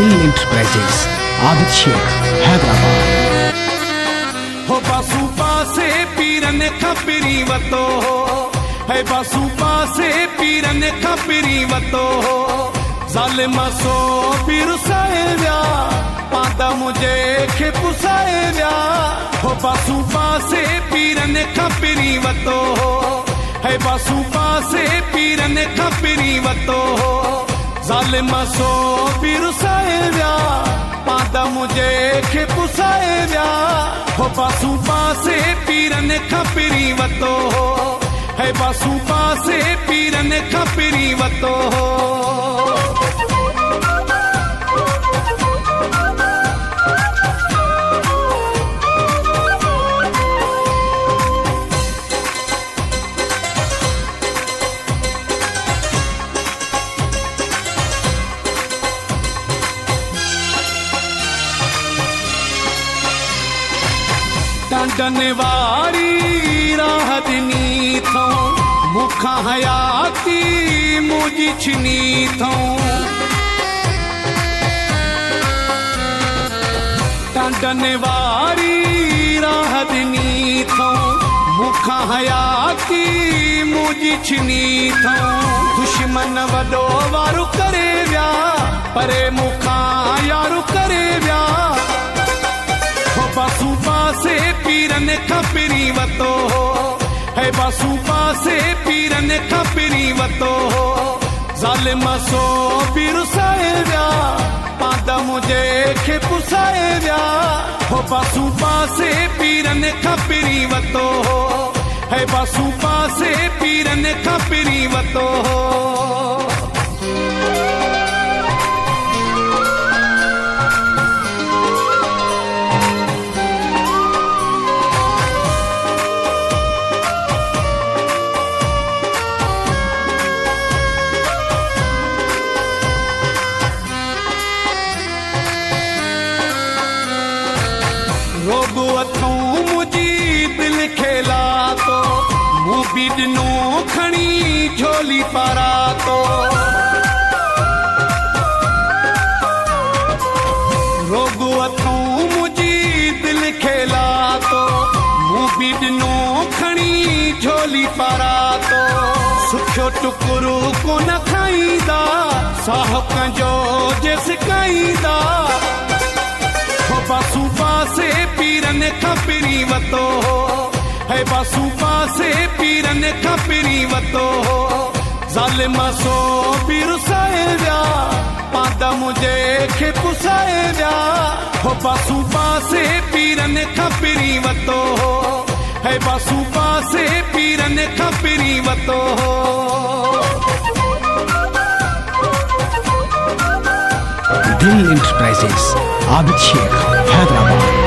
दिल एंटरप्राइजेस आबिद शेख हैदराबाद। हो बासु पासे पीरन खपरी वतो है बासु पासे पीरन खपरी वतो ज़ालिम सो पीर साए व्या पादा मुझे खे पुसाए व्या। हो बासु पासे पीरन खपरी वतो है बासु पासे पीरन खपरी वतो ज़ालिम सो पीर साए व्या पादा मुझे खे पुसाए व्या। हो बासु पासे पीरन खपरी वतो है बासु पासे पीरन खपरी वतो। टंडन वारी राह दिनी थो मुखा हयाती मुझी छिनी थो। टंडन वारी राह दिनी थो मुखा हयाती मुझी छिनी थो। दुश्मन वडो वारू करे व्या परे मुखा यारू करे व्या। हो बासु पासे पीरन खपरी वतो है बासु पासे पीरन खपरी वतो ज़ालिम सो पीर साए व्या पादा मुझे खे पुसाए व्या। हो बासु पासे पीरन खपरी वतो है बासु पासे पीरन खपरी वतो। रोगो अथों मुझी दिल खेला तो मुँह बिडनो खणी झोली पारा तो। रोगो अथों मुझी दिल खेला तो मुँह बिडनो खणी झोली पारा तो। सुखो टुकरू को न खाईंदा साहब कंजो जेस काईंदा। हो बासु पासे पीरन खपरी वतो है बासु पासे पीरन खपरी वतो ज़ालिम सो पीर साए व्या पादा मुझे खे पुसाए व्या। हो बासु पासे पीरन खपरी वतो है बासु पासे पीरन खपरी वतो। दिल एंटरप्राइजेस आबिद शेख हैदराबाद।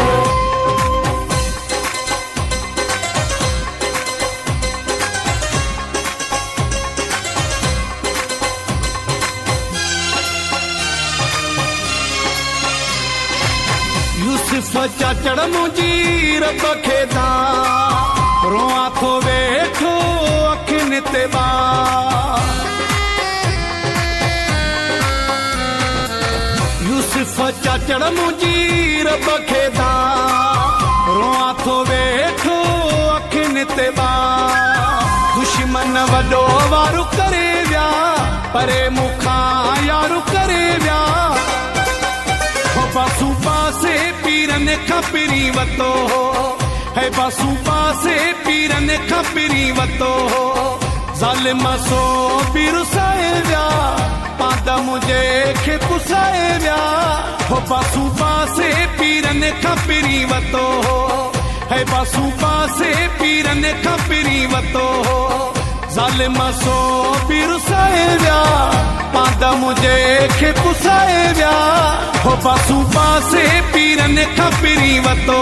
यूसुफ चाचड़ मुझी रब खेदा रोआ थो वेठो अखिन ते बा। यूसुफ चाचड़ मुझी रब खेदा रोआ थो वेठो अखिन ते बा। दुश्मन वडो वारू करे व्या परे मुखा यारू करे व्या। हो बासु पासे पीरन खपरी वतो है बासु पासे पीरन खपरी वतो ज़ालिम सो पीर साए व्या पादा मुझे खे पुसाए व्या। हो बासु पासे पीरन खपरी वतो है बासु पासे पीरन खपरी वतो ज़ालिम सो पीर साए व्या पादा मुझे खे पुसाए व्या। हो बासु पासे पीरन खपरी वतो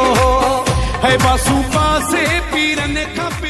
है बासु पासे पीरन खपरी